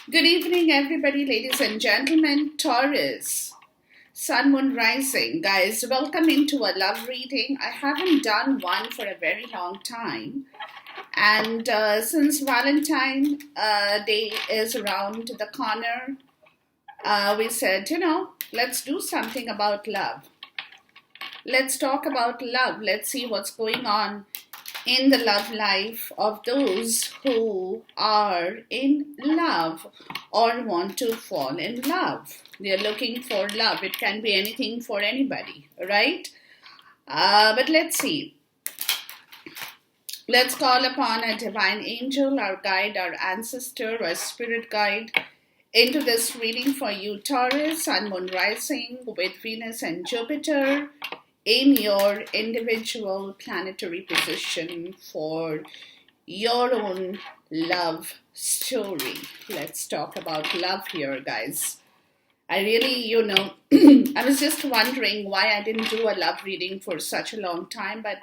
Good evening, everybody, ladies and gentlemen. Taurus, Sun, Moon, Rising. Guys, welcome into a love reading. I haven't done one for a very long time. And since Valentine Day is around the corner, we said, let's do something about love. Let's talk about love. Let's see what's going on in the love life of those who are in love or want to fall in love. They're looking for love. It can be anything for anybody, right? But let's see. Let's call upon a divine angel, our guide, our ancestor, our spirit guide into this reading for you, Taurus, Sun, Moon, Rising with Venus and Jupiter in your individual planetary position for your own love story. Let's talk about love here, guys. I really, I was just wondering why I didn't do a love reading for such a long time, but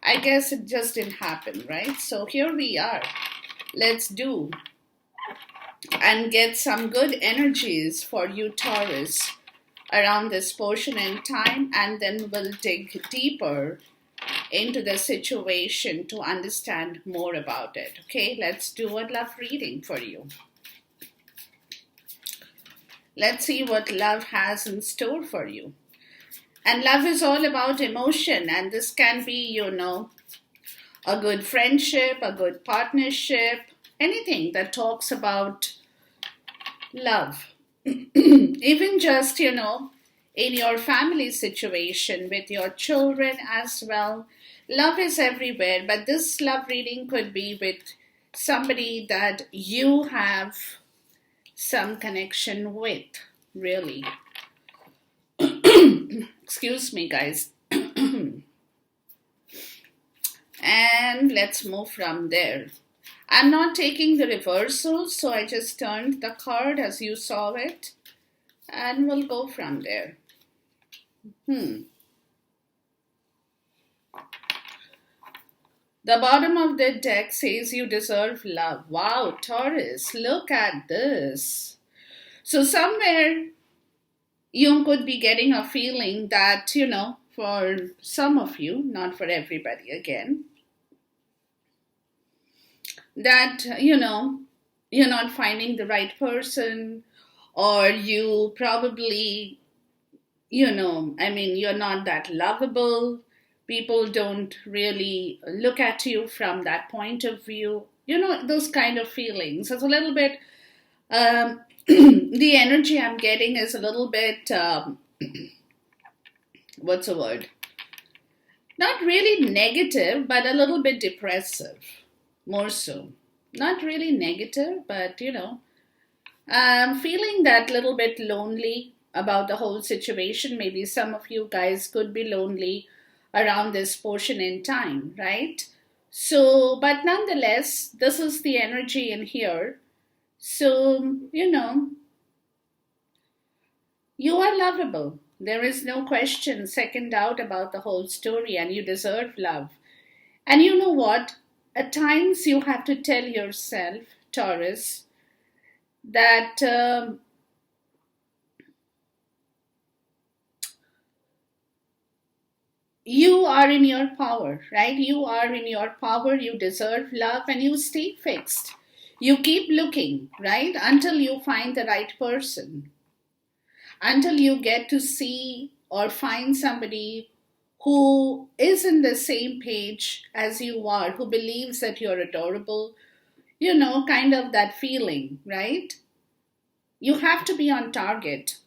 I guess it just didn't happen, right? So here we are. Let's do and get some good energies for you, Taurus, around this portion in time, and then we'll dig deeper into the situation to understand more about it. Okay, let's do a love reading for you. Let's see what love has in store for you. And love is all about emotion, and this can be, a good friendship, a good partnership, anything that talks about love. Even just, in your family situation with your children as well. Love is everywhere, but this love reading could be with somebody that you have some connection with, really. Excuse me, guys. And let's move from there. I'm not taking the reversal, so I just turned the card as you saw it, and we'll go from there. The bottom of the deck says you deserve love. Wow, Taurus, look at this. So somewhere you could be getting a feeling that, for some of you, not for everybody again, that, you're not finding the right person, or you probably, you're not that lovable. People don't really look at you from that point of view. Those kind of feelings. It's a little bit, the energy I'm getting is a little bit, what's the word? Not really negative, but a little bit depressive. More so. Not really negative, but, I'm feeling that little bit lonely about the whole situation. Maybe some of you guys could be lonely around this portion in time, right? So, but nonetheless, this is the energy in here. So, you are lovable. There is no question, second doubt about the whole story, and you deserve love. And you know what? At times you have to tell yourself, Taurus, that you are in your power, right? You are in your power, you deserve love, and you stay fixed. You keep looking, right? Until you find the right person. Until you get to see or find somebody who is in the same page as you are, who believes that you're adorable, kind of that feeling, right? You have to be on target.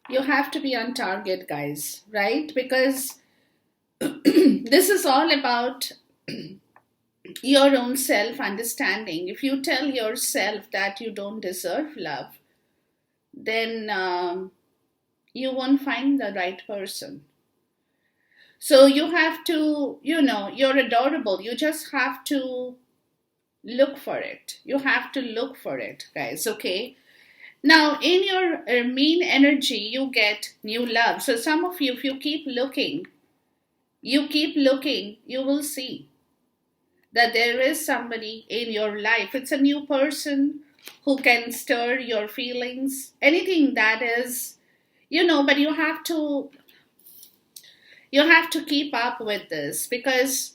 You have to be on target, guys, right? Because this is all about your own self-understanding. If you tell yourself that you don't deserve love, then you won't find the right person. So you have to, you're adorable. You just have to look for it. You have to look for it, guys, okay? Now, in your mean energy, you get new love. So some of you, if you keep looking, you will see. that there is somebody in your life. It's a new person who can stir your feelings, anything that is, but you have to keep up with this, because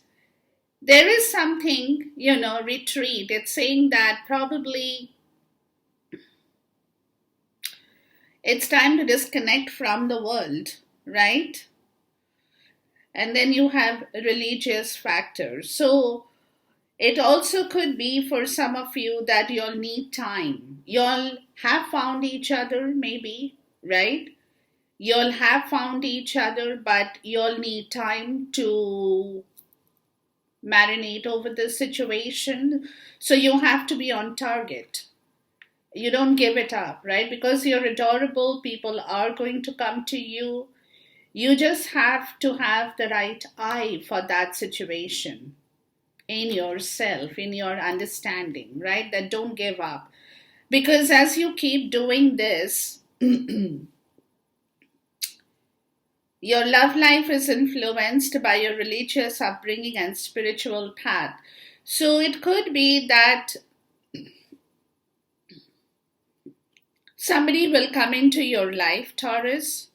there is something, retreat. It's saying that probably it's time to disconnect from the world, right? And then you have religious factors. So it also could be for some of you that you'll need time. You'll have found each other, maybe, right? You'll have found each other, but you'll need time to marinate over the situation. So you have to be on target. You don't give it up, right? Because you're adorable, people are going to come to you. You just have to have the right eye for that situation in yourself, in your understanding, right? That don't give up. Because as you keep doing this, your love life is influenced by your religious upbringing and spiritual path. So it could be that somebody will come into your life, Taurus,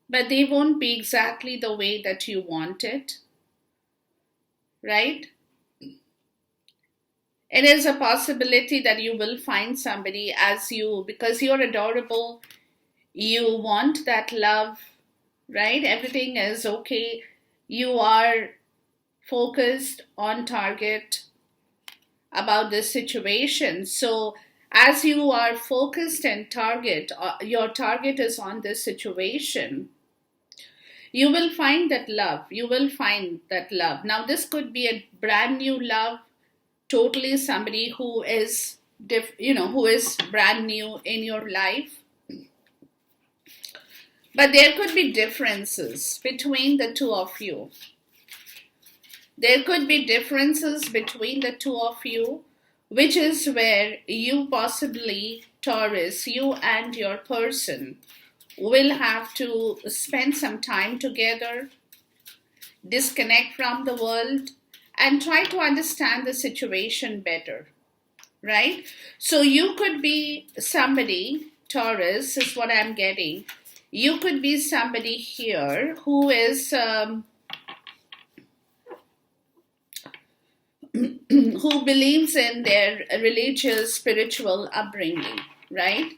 but they won't be exactly the way that you want it, right? It is a possibility that you will find somebody because you're adorable, you want that love, right? Everything is okay. You are focused on target about this situation. So as you are focused and your target is on this situation, you will find that love. You will find that love. Now, this could be a brand new love, totally somebody who is, who is brand new in your life. But there could be differences between the two of you. There could be differences between the two of you, which is where you possibly, Taurus, you and your person will have to spend some time together, disconnect from the world, and try to understand the situation better, right? So you could be somebody, Taurus, is what I'm getting. You could be somebody here who is who believes in their religious, spiritual upbringing, right?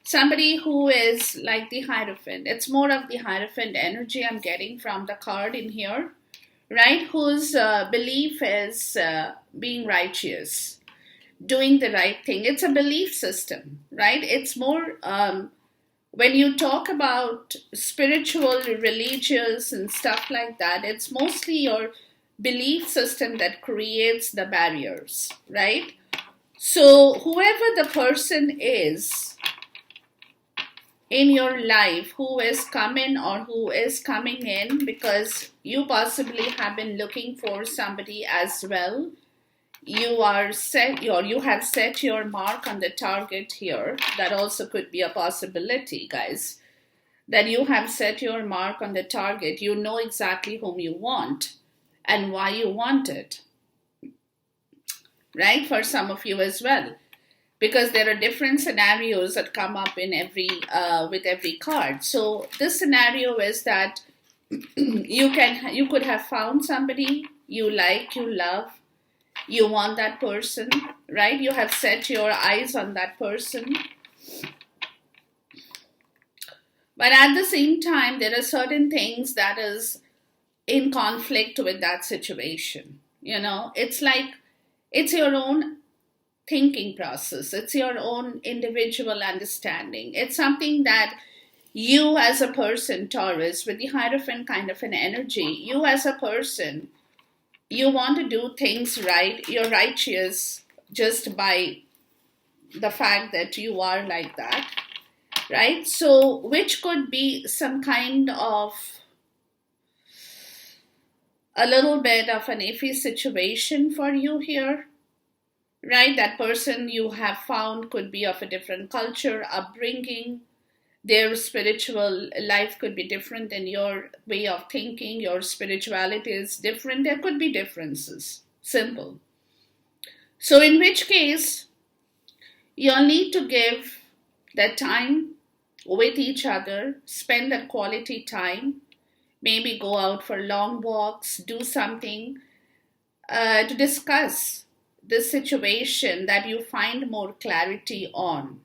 Somebody who is like the Hierophant. It's more of the Hierophant energy I'm getting from the card in here, right? Whose belief is being righteous, doing the right thing. It's a belief system, right? It's more, when you talk about spiritual, religious, and stuff like that, it's mostly your belief system that creates the barriers, right? So whoever the person is in your life who is coming or who is coming in, because you possibly have been looking for somebody as well, you have set your mark on the target here. That also could be a possibility, guys, that you have set your mark on the target. You know exactly whom you want and why you want it, right? For some of you as well, because there are different scenarios that come up in with every card. So this scenario is that you could have found somebody you like, you love, you want that person, right? You have set your eyes on that person. But at the same time, there are certain things that is in conflict with that situation. It's like, it's your own thinking process. It's your own individual understanding. It's something that you as a person, Taurus, with the Hierophant kind of an energy, you as a person, you want to do things right. You're righteous just by the fact that you are like that, right? So, which could be some kind of a little bit of an iffy situation for you here, right? That person you have found could be of a different culture, upbringing. Their spiritual life could be different than your way of thinking. Your spirituality is different. There could be differences. Simple. So in which case, you'll need to give that time with each other, spend that quality time, maybe go out for long walks, do something to discuss this situation that you find more clarity on,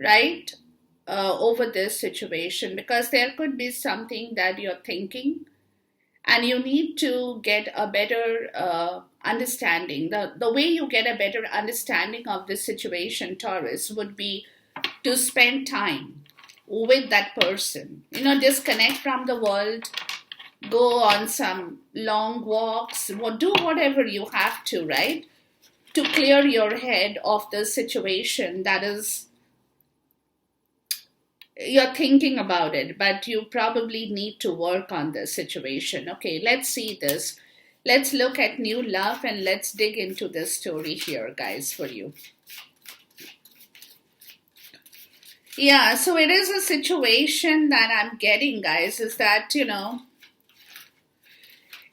right? Over this situation, because there could be something that you're thinking and you need to get a better understanding. The way you get a better understanding of this situation, Taurus, would be to spend time with that person. Disconnect from the world, go on some long walks, do whatever you have to, right? To clear your head of the situation that is, you're thinking about it, but you probably need to work on this situation. Okay, let's see this. Let's look at new love and let's dig into this story here, guys, for you. Yeah, so it is a situation that I'm getting, guys, is that,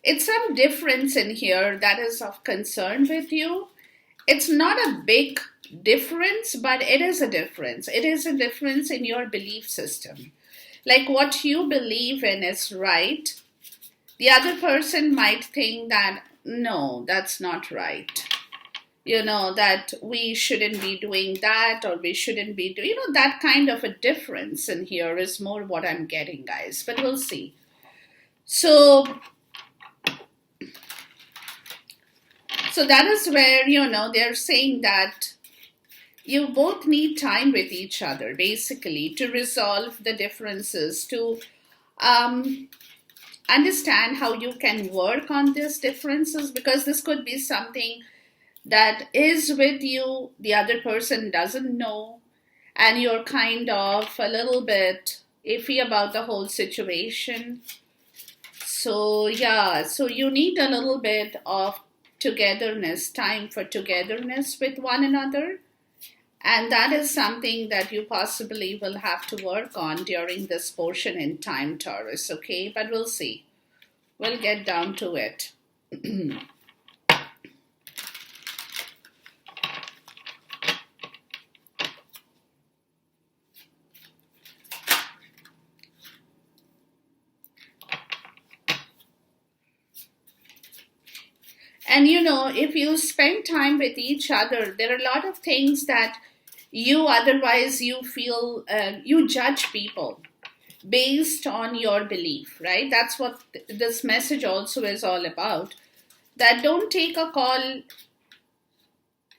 it's some difference in here that is of concern with you. It's not a big difference, but it is a difference. It is a difference in your belief system. Like what you believe in is right. The other person might think that, no, that's not right. That we shouldn't be doing that, or we shouldn't be doing, that kind of a difference in here is more what I'm getting, guys. But we'll see. So that is where, they're saying that you both need time with each other, basically, to resolve the differences, to understand how you can work on these differences, because this could be something that is with you, the other person doesn't know, and you're kind of a little bit iffy about the whole situation. So, yeah, so you need a little bit of togetherness, time for togetherness with one another. And that is something that you possibly will have to work on during this portion in time, Taurus, okay? But we'll see. We'll get down to it. And if you spend time with each other, there are a lot of things that you feel, you judge people based on your belief, right? That's what this message also is all about. That don't take a call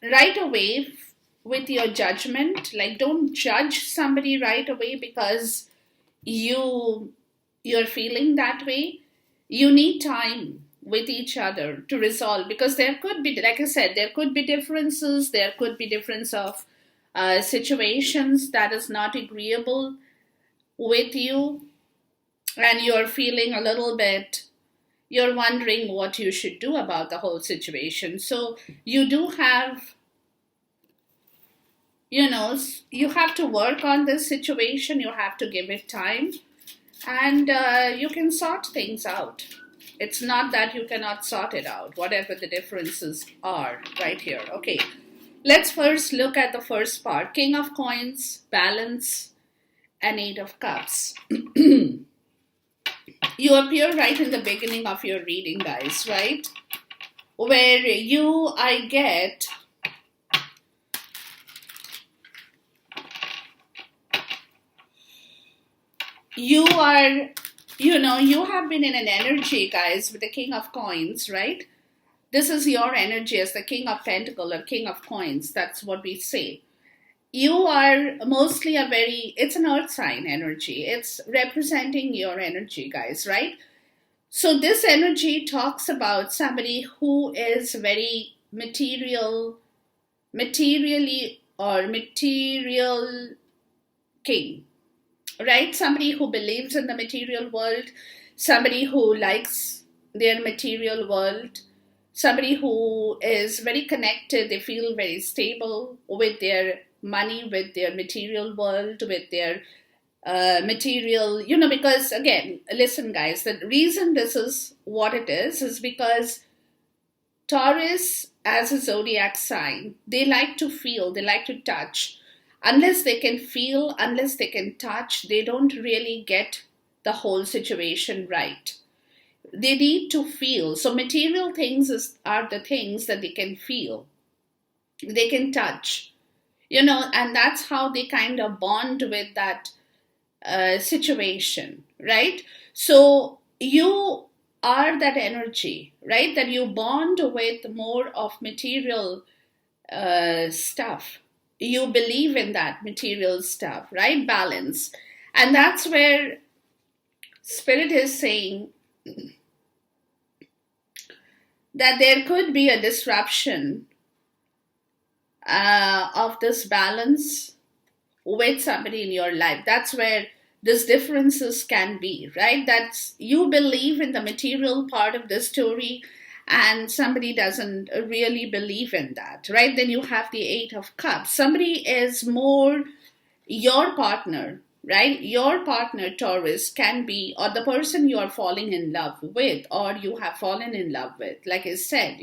right away with your judgment. Like, don't judge somebody right away because you're feeling that way. You need time with each other to resolve, because there could be, like I said, there could be differences, there could be difference of situations that is not agreeable with you, and you're feeling a little bit, you're wondering what you should do about the whole situation. So you do have, you have to work on this situation, you have to give it time, and you can sort things out. It's not that you cannot sort it out, whatever the differences are right here. Okay, let's first look at the first part. King of Coins, Balance, and Eight of Cups. You appear right in the beginning of your reading, guys, right? Where I get you are, you have been in an energy, guys, with the King of Coins, right? This is your energy as the King of Pentacles or King of Coins. That's what we say. You are mostly it's an earth sign energy. It's representing your energy, guys, right? So this energy talks about somebody who is very materially or material king, right? Somebody who believes in the material world, somebody who likes their material world, somebody who is very connected, they feel very stable with their money, with their material world, with their material, because again, listen, guys, the reason this is what it is because Taurus as a zodiac sign, they like to feel, they like to touch. Unless they can feel, unless they can touch, they don't really get the whole situation right. They need to feel. So material things are the things that they can feel, they can touch, and that's how they kind of bond with that situation, right? So you are that energy, right? That you bond with more of material stuff. You believe in that material stuff, right? Balance. And that's where Spirit is saying that there could be a disruption of this balance with somebody in your life. That's where these differences can be, right? That's you believe in the material part of the story and somebody doesn't really believe in that, right? Then you have the Eight of Cups. Somebody is more your partner, right? Your partner, Taurus, can be, or the person you are falling in love with, or you have fallen in love with, like I said,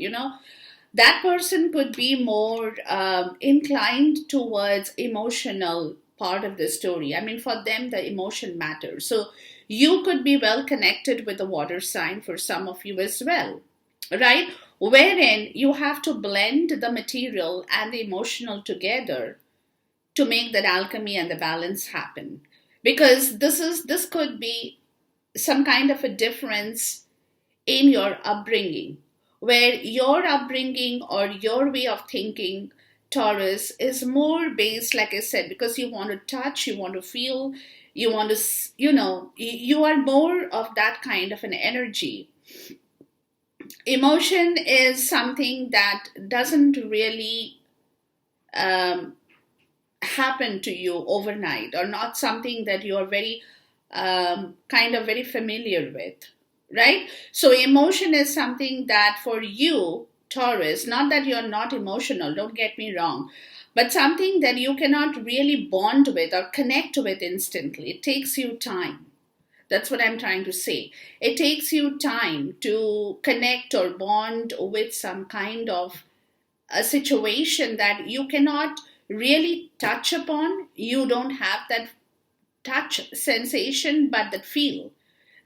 that person could be more inclined towards emotional part of the story. I mean, for them, the emotion matters. So you could be well connected with the water sign for some of you as well, right? Wherein you have to blend the material and the emotional together to make that alchemy and the balance happen. Because this could be some kind of a difference in your upbringing, where your upbringing or your way of thinking, Taurus, is more based, like I said, because you want to touch, you want to feel, you want to, you are more of that kind of an energy. Emotion is something that doesn't really happen to you overnight, or not something that you are very kind of very familiar with, right? So emotion is something that for you, Taurus, not that you're not emotional, don't get me wrong, but something that you cannot really bond with or connect with instantly. It takes you time. That's what I'm trying to say. It takes you time to connect or bond with some kind of a situation that you cannot really touch upon. You don't have that touch sensation, but that feel,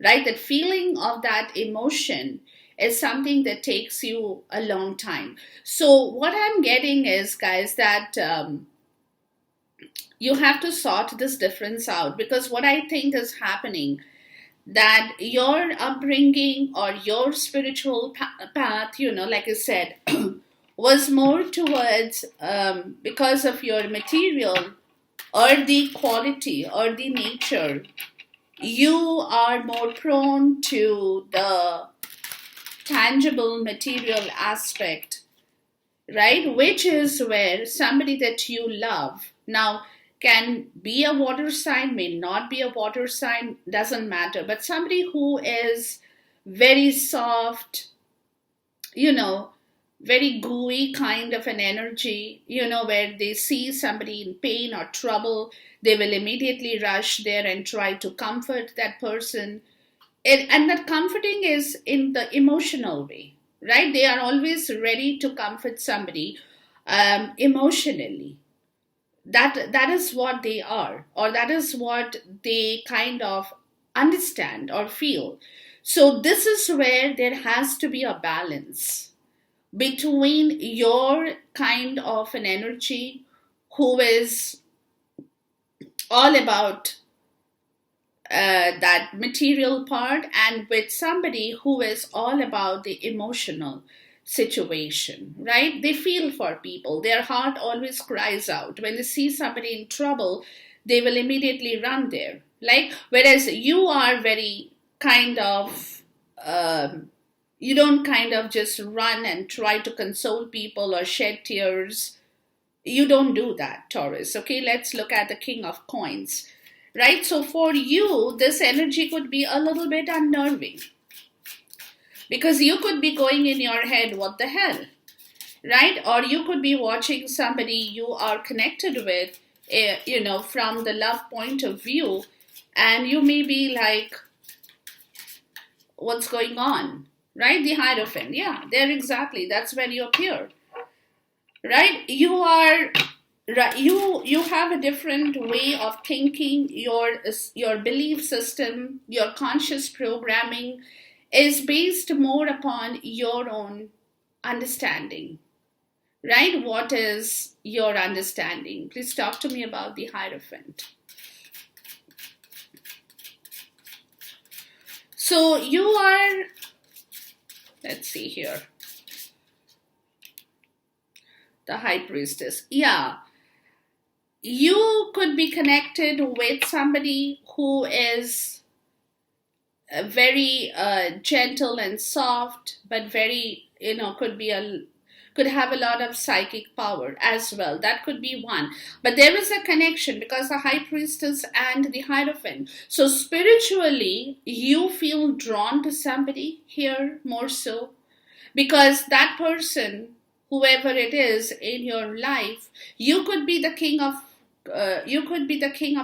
right? That feeling of that emotion is something that takes you a long time. So what I'm getting is, guys, that you have to sort this difference out, because what I think is happening, that your upbringing or your spiritual path, like I said, was more towards because of your material or the quality or the nature, you are more prone to the tangible material aspect, right? Which is where somebody that you love now can be a water sign, may not be a water sign, doesn't matter, but somebody who is very soft, very gooey kind of an energy, where they see somebody in pain or trouble, they will immediately rush there and try to comfort that person. And that comforting is in the emotional way, right? They are always ready to comfort somebody emotionally. That is what they are, or that is what they kind of understand or feel. So this is where there has to be a balance between your kind of an energy who is all about that material part, and with somebody who is all about the emotional situation, right? They feel for people. Their heart always cries out. When they see somebody in trouble, they will immediately run there. Like, whereas you are very kind of, you don't kind of just run and try to console people or shed tears. You don't do that, Taurus. Okay, let's look at the King of Coins. Right? So for you, this energy could be a little bit unnerving, because you could be going in your head, what the hell? Right? Or you could be watching somebody you are connected with, from the love point of view, and you may be like, what's going on? Right? The Hierophant. Yeah, there exactly. That's when you appear. right? You have a different way of thinking. Your belief system, your conscious programming is based more upon your own understanding, right? What is your understanding? Please talk to me about the Hierophant. So you are, let's see here, the High Priestess. Yeah, you could be connected with somebody who is very gentle and soft, but very, could have a lot of psychic power as well. That could be one. But there is a connection because the High Priestess and the Hierophant. So spiritually, you feel drawn to somebody here more so because that person, whoever it is in your life, you could be the king of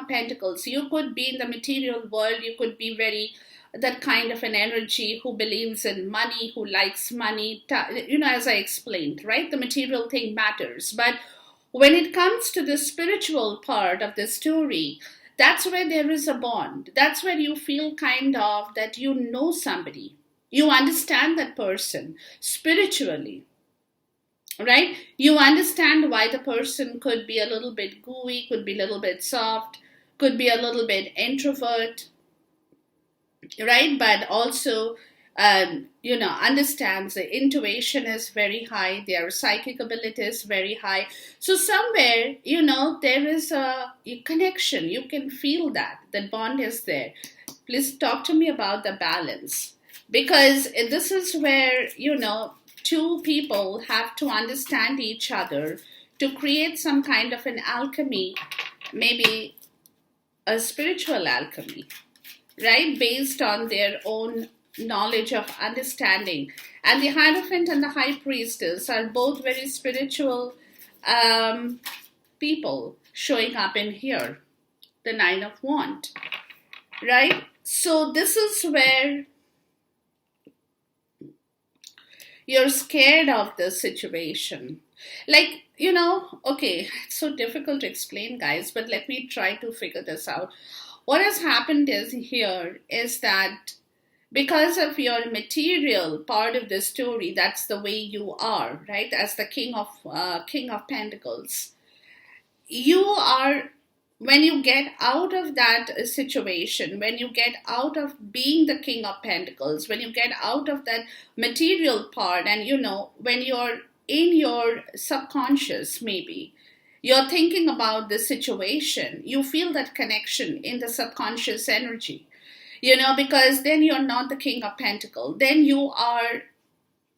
pentacles. You could be in the material world. You could be very that kind of an energy who believes in money, who likes money, as I explained, right? The material thing matters. But when it comes to the spiritual part of the story, that's where there is a bond. That's where you feel kind of that you know somebody. You understand that person spiritually, right? You understand why the person could be a little bit gooey, could be a little bit soft, could be a little bit introvert, right? But also, understands the intuition is very high, their psychic ability is very high. So somewhere, there is a connection. You can feel that bond is there. Please talk to me about the balance, because this is where, two people have to understand each other to create some kind of an alchemy, maybe a spiritual alchemy, right? Based on their own knowledge of understanding. And the Hierophant and the High Priestess are both very spiritual people showing up in here. The Nine of Wands, right? So this is where you're scared of the situation. Like, okay, it's so difficult to explain, guys, but let me try to figure this out. What has happened is that because of your material part of the story, that's the way you are, right? As the King of Pentacles, you are, when you get out of that situation, when you get out of being the King of Pentacles, when you get out of that material part, and when you're in your subconscious, maybe you're thinking about the situation, you feel that connection in the subconscious energy, because then you're not the King of Pentacles, then you are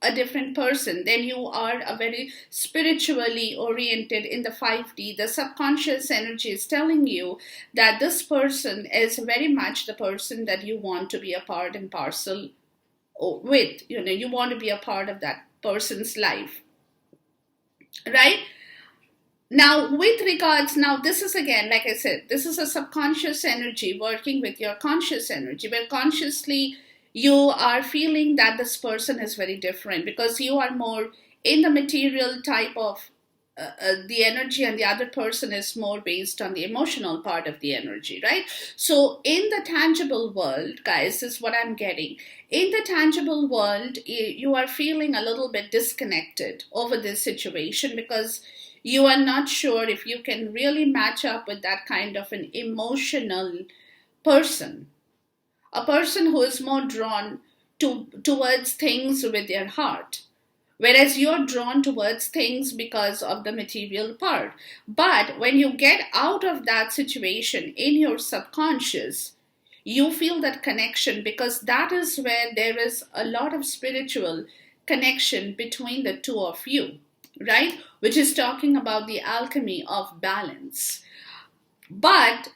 a different person, then you are a very spiritually oriented in the 5D. The subconscious energy is telling you that this person is very much the person that you want to be a part and parcel with. You want to be a part of that person's life, right? Now, with regards, this is again, like I said, this is a subconscious energy working with your conscious energy, where consciously you are feeling that this person is very different because you are more in the material type of the energy, and the other person is more based on the emotional part of the energy, right? So in the tangible world, guys, this is what I'm getting. In the tangible world, you are feeling a little bit disconnected over this situation because you are not sure if you can really match up with that kind of an emotional person. A person who is more drawn towards things with their heart, whereas you're drawn towards things because of the material part. But when you get out of that situation in your subconscious, you feel that connection because that is where there is a lot of spiritual connection between the two of you, right? Which is talking about the alchemy of balance. But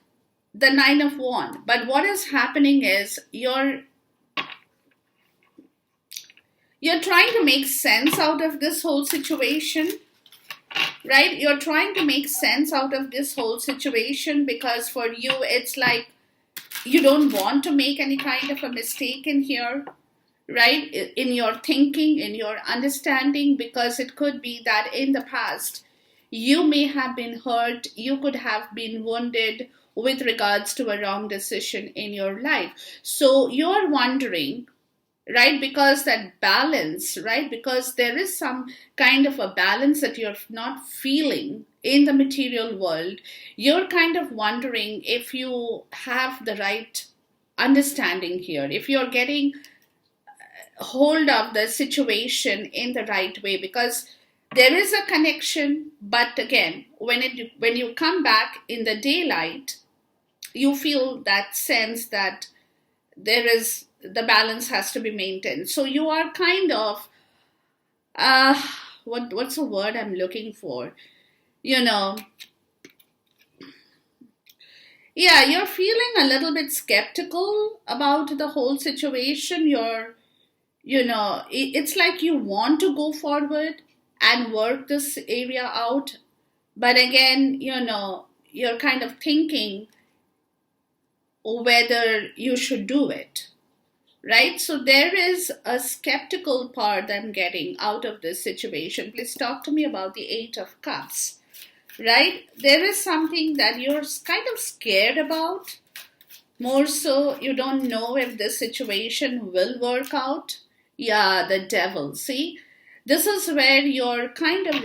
the Nine of Wands. But what is happening is you're trying to make sense out of this whole situation, right? You're trying to make sense out of this whole situation because for you, it's like you don't want to make any kind of a mistake in here. right? In your thinking, in your understanding, because it could be that in the past you may have been hurt, you could have been wounded with regards to a wrong decision in your life. So you're wondering, right, because that balance, right, because there is some kind of a balance that you're not feeling in the material world, you're kind of wondering if you have the right understanding here, if you're getting hold of the situation in the right way, because there is a connection, but again, when you come back in the daylight, you feel that sense that there is the balance has to be maintained. So you are kind of uh what's the word I'm looking for, you know, yeah, you're feeling a little bit skeptical about the whole situation. You're, you know, it's like you want to go forward and work this area out, but again, you know, you're kind of thinking whether you should do it, right? So there is a skeptical part that I'm getting out of this situation. Please talk to me about the Eight of Cups, right? There is something that you're kind of scared about. More so, you don't know if this situation will work out. Yeah, the devil. See, this is where you're kind of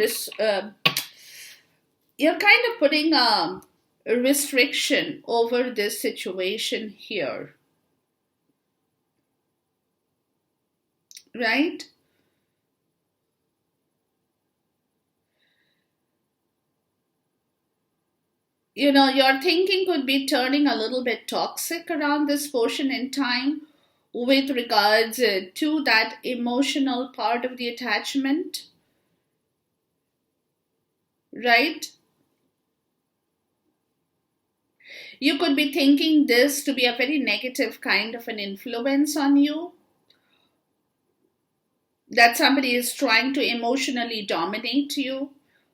putting a restriction over this situation here, right? You know, your thinking could be turning a little bit toxic around this portion in time with regards to that emotional part of the attachment, right? You could be thinking this to be a very negative kind of an influence on you, that somebody is trying to emotionally dominate you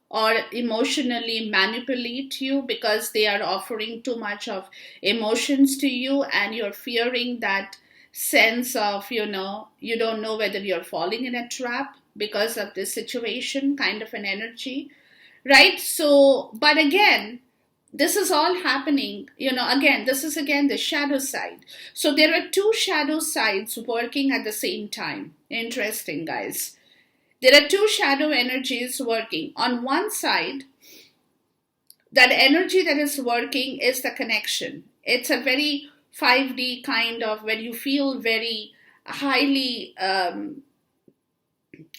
or emotionally manipulate you because they are offering too much of emotions to you, and you're fearing that sense of, you know, you don't know whether you're falling in a trap because of this situation kind of an energy, right? So but again, this is all happening, you know, again, this is again the shadow side. So there are two shadow sides working at the same time. Interesting, guys. There are two shadow energies working. On one side, that energy that is working is the connection. It's a very 5D kind of, where you feel very highly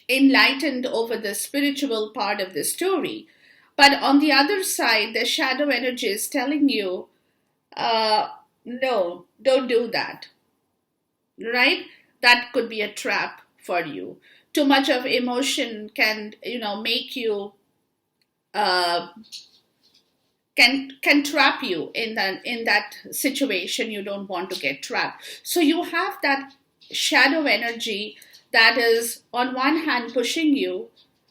enlightened over the spiritual part of the story. But on the other side, the shadow energy is telling you, uh, no, don't do that, right? That could be a trap for you. Too much of emotion can, you know, make you, uh, can trap you in that situation you don't want to get trapped. So you have that shadow energy that is on one hand pushing you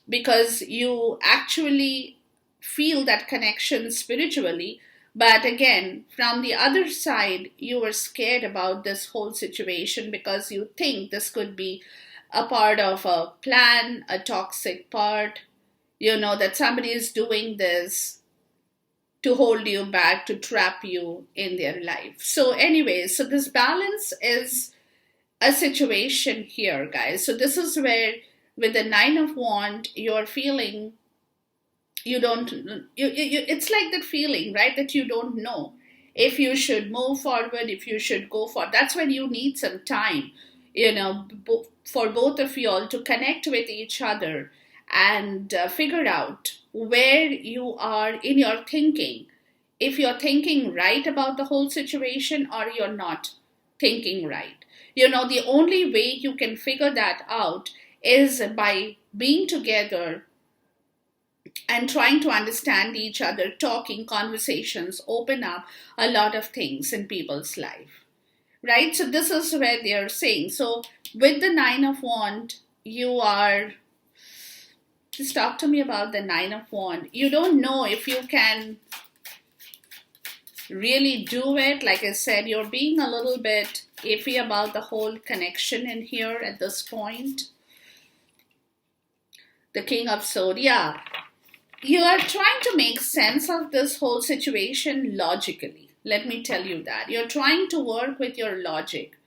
because you actually feel that connection spiritually, but again, from the other side, you were scared about this whole situation because you think this could be a part of a plan, a toxic part, you know, that somebody is doing this to hold you back, to trap you in their life. So, anyways, so this balance is a situation here, guys. So, this is where, with the Nine of Wands, you're feeling you don't, it's like that feeling, right, that you don't know if you should move forward, if you should go for. That's when you need some time, you know, for both of you all to connect with each other and figure out where you are in your thinking, if you're thinking right about the whole situation or you're not thinking right. You know, the only way you can figure that out is by being together and trying to understand each other, talking, conversations open up a lot of things in people's life, right? So this is where they are saying. So with the Nine of Wands, you are, just talk to me about the Nine of Wands. You don't know if you can really do it. Like I said, you're being a little bit iffy about the whole connection in here at this point. The King of Swords, yeah. You are trying to make sense of this whole situation logically. Let me tell you that. You're trying to work with your logic,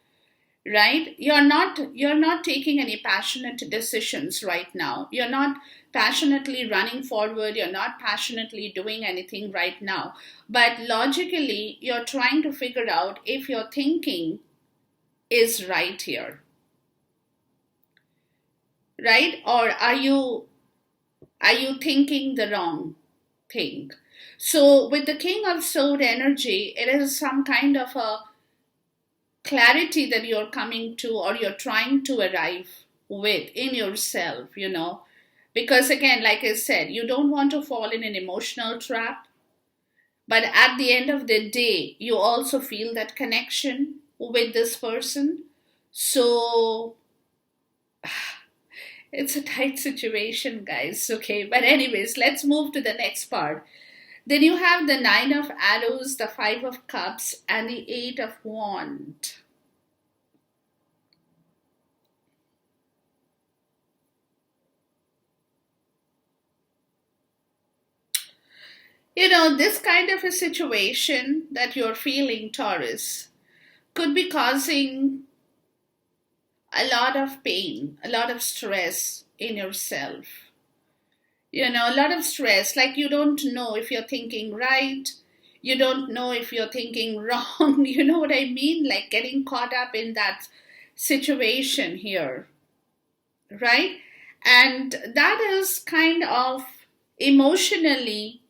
right? You're not taking any passionate decisions right now. You're not passionately running forward. You're not passionately doing anything right now. But logically, you're trying to figure out if your thinking is right here, right? Or are you thinking the wrong thing? So with the King of Sword energy, it is some kind of a clarity that you're coming to, or you're trying to arrive with in yourself, because again, like I said, you don't want to fall in an emotional trap, but at the end of the day, you also feel that connection with this person. So it's a tight situation, guys. Okay, but anyways, let's move to the next part. Then you have the Nine of Arrows, the Five of Cups, and the Eight of Wands. This kind of a situation that you're feeling, Taurus, could be causing a lot of pain, a lot of stress in yourself. A lot of stress, like you don't know if you're thinking right, you don't know if you're thinking wrong, you know what I mean? Like getting caught up in that situation here, right? And that is kind of emotionally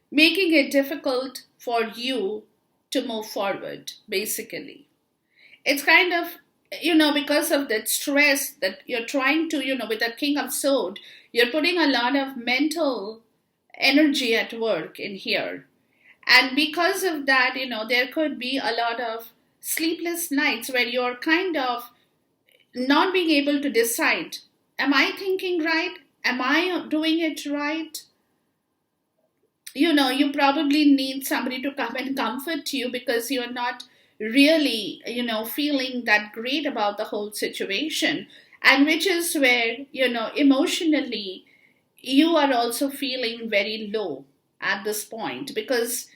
making it difficult for you to move forward, basically. It's kind of, because of that stress that you're trying to, with the King of Swords, you're putting a lot of mental energy at work in here. And because of that, there could be a lot of sleepless nights where you're kind of not being able to decide, am I thinking right? Am I doing it right? You probably need somebody to come and comfort you because you're not really, feeling that great about the whole situation. And which is where, emotionally, you are also feeling very low at this point because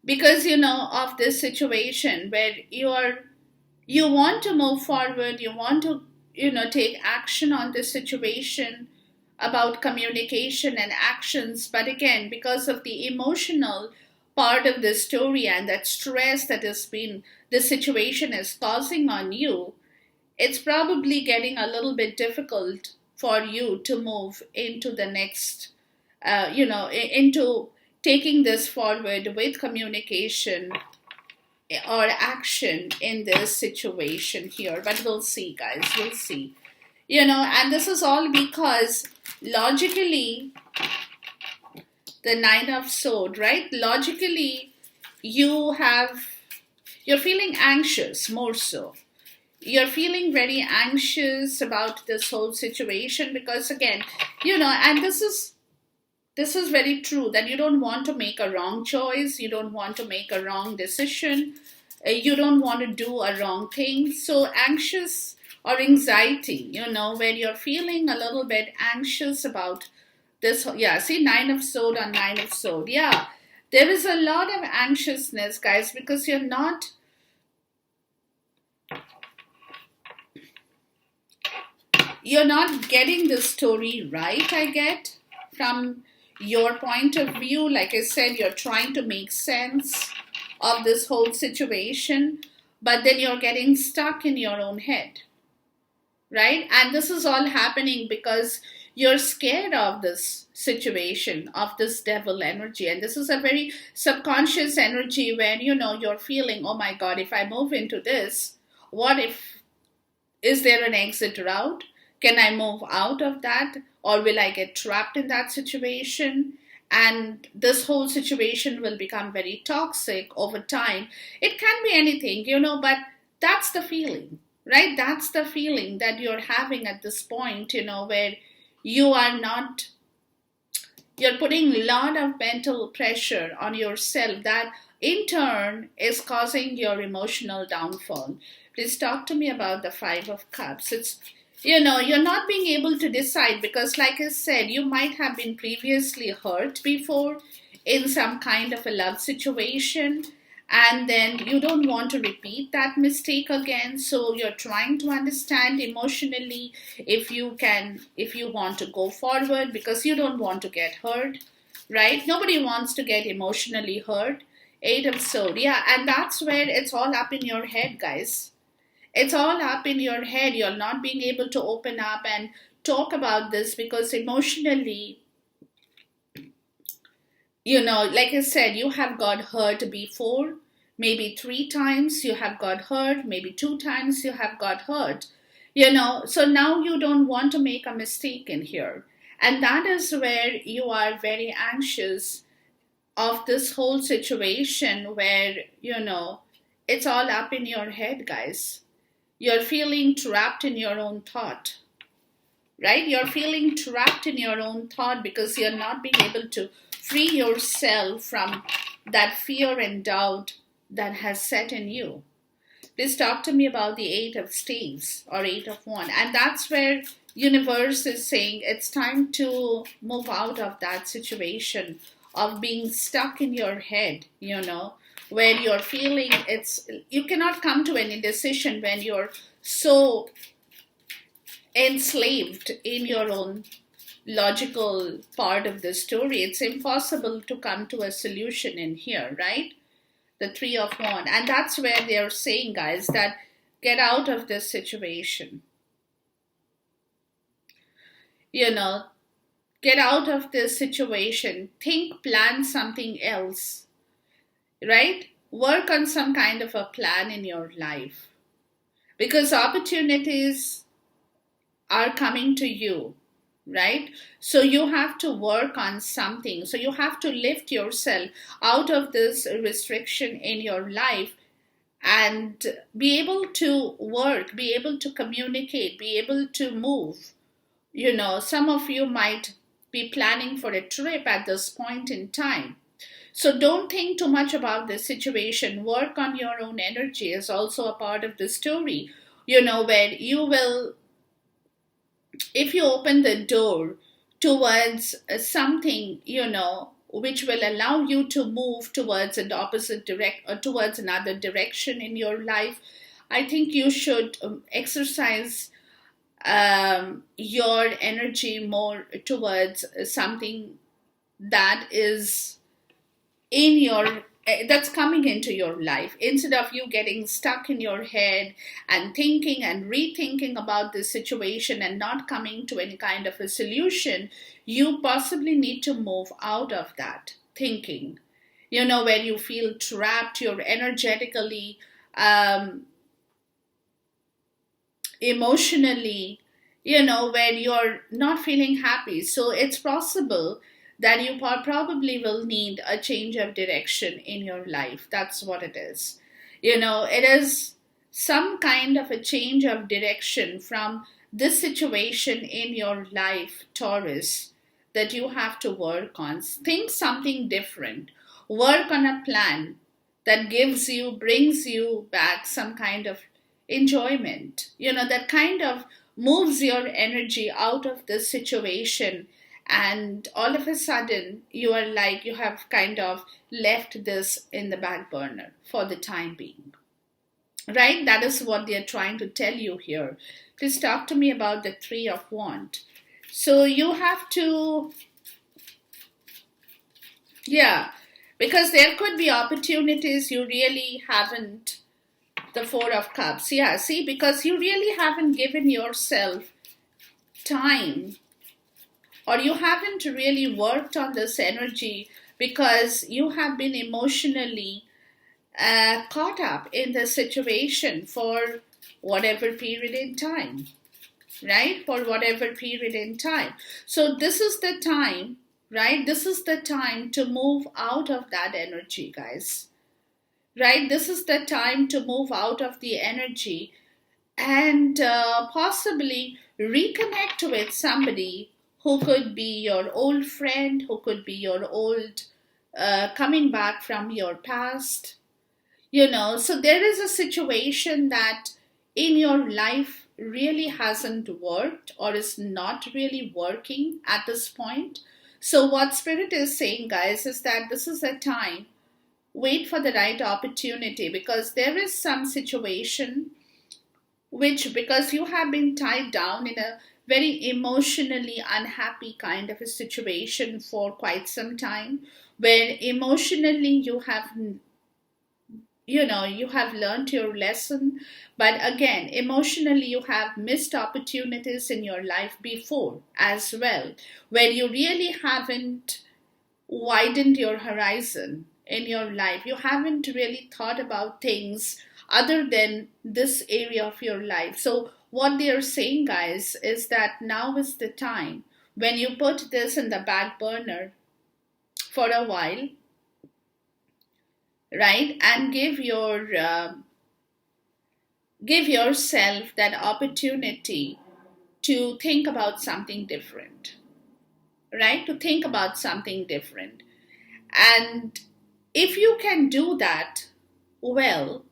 of this situation where you want to move forward, you want to, take action on this situation about communication and actions. But again, because of the emotional part of the story and that stress that this situation is causing on you, it's probably getting a little bit difficult for you to move into the next, into taking this forward with communication or action in this situation here. But we'll see, guys, we'll see. And this is all because logically, the Nine of Swords, right? Logically, you're feeling anxious more so. You're feeling very anxious about this whole situation because again, and this is very true that you don't want to make a wrong choice. You don't want to make a wrong decision. You don't want to do a wrong thing. So anxious or anxiety, where you're feeling a little bit anxious about this. Yeah, see, Nine of Swords on Nine of Swords. Yeah, there is a lot of anxiousness, guys, because you're not getting the story right, I get, from your point of view. Like I said, you're trying to make sense of this whole situation, but then you're getting stuck in your own head, right? And this is all happening because you're scared of this situation, of this devil energy. And this is a very subconscious energy where, you're feeling, oh my God, if I move into this, is there an exit route? Can I move out of that? Or will I get trapped in that situation? And this whole situation will become very toxic over time. It can be anything, but that's the feeling, right? That's the feeling that you're having at this point, where you are not, you're putting a lot of mental pressure on yourself that in turn is causing your emotional downfall. Please talk to me about the Five of Cups. It's, you're not being able to decide because, like I said, you might have been previously hurt before in some kind of a love situation, and then you don't want to repeat that mistake again. So you're trying to understand emotionally if you want to go forward because you don't want to get hurt, right? Nobody wants to get emotionally hurt. Eight of Swords, yeah, and that's where it's all up in your head, guys. It's all up in your head. You're not being able to open up and talk about this because emotionally, like I said, you have got hurt before. Maybe 3 times you have got hurt. Maybe 2 times you have got hurt. So now you don't want to make a mistake in here. And that is where you are very anxious of this whole situation where, it's all up in your head, guys. You're feeling trapped in your own thought, right? You're feeling trapped in your own thought because you're not being able to free yourself from that fear and doubt that has set in you. Please talk to me about the Eight of Staves or Eight of Wands. And that's where universe is saying it's time to move out of that situation of being stuck in your head, where you're feeling you cannot come to any decision when you're so enslaved in your own logical part of the story. It's impossible to come to a solution in here, right? The Three of Wands. And that's where they're saying, guys, that get out of this situation. Get out of this situation. Think, plan something else. Right? Work on some kind of a plan in your life because opportunities are coming to you, right? So you have to work on something. So you have to lift yourself out of this restriction in your life and be able to work, be able to communicate, be able to move. Some of you might be planning for a trip at this point in time. So don't think too much about this situation. Work on your own energy is also a part of the story, where you will, if you open the door towards something, which will allow you to move towards an opposite or towards another direction in your life, I think you should exercise your energy more towards something that is that's coming into your life, instead of you getting stuck in your head and thinking and rethinking about this situation and not coming to any kind of a solution. You possibly need to move out of that thinking, where you feel trapped, you're energetically, emotionally, where you're not feeling happy. So it's possible that you probably will need a change of direction in your life. That's what it is. It is some kind of a change of direction from this situation in your life, Taurus, that you have to work on. Think something different. Work on a plan that brings you back some kind of enjoyment, that kind of moves your energy out of this situation. And all of a sudden, you have kind of left this in the back burner for the time being. Right? That is what they're trying to tell you here. Please talk to me about the Three of Wands. So you have to, because there could be opportunities you really haven't. The Four of Cups. Yeah, see, because you really haven't given yourself time, or you haven't really worked on this energy because you have been emotionally caught up in the situation for whatever period in time, right? For whatever period in time. So this is the time, right? This is the time to move out of that energy, guys. Right? This is the time to move out of the energy and possibly reconnect with somebody who could be your old friend, who could be your old coming back from your past. So there is a situation that in your life really hasn't worked or is not really working at this point. So what Spirit is saying, guys, is that this is a time. Wait for the right opportunity, because there is some situation which, because you have been tied down in a very emotionally unhappy kind of a situation for quite some time, where emotionally you have learned your lesson, but again emotionally you have missed opportunities in your life before as well, where you really haven't widened your horizon in your life. You haven't really thought about things other than this area of your life. So what they are saying, guys, is that now is the time when you put this in the back burner for a while, right, and give yourself that opportunity to think about something different, right, to think about something different. And if you can do that well,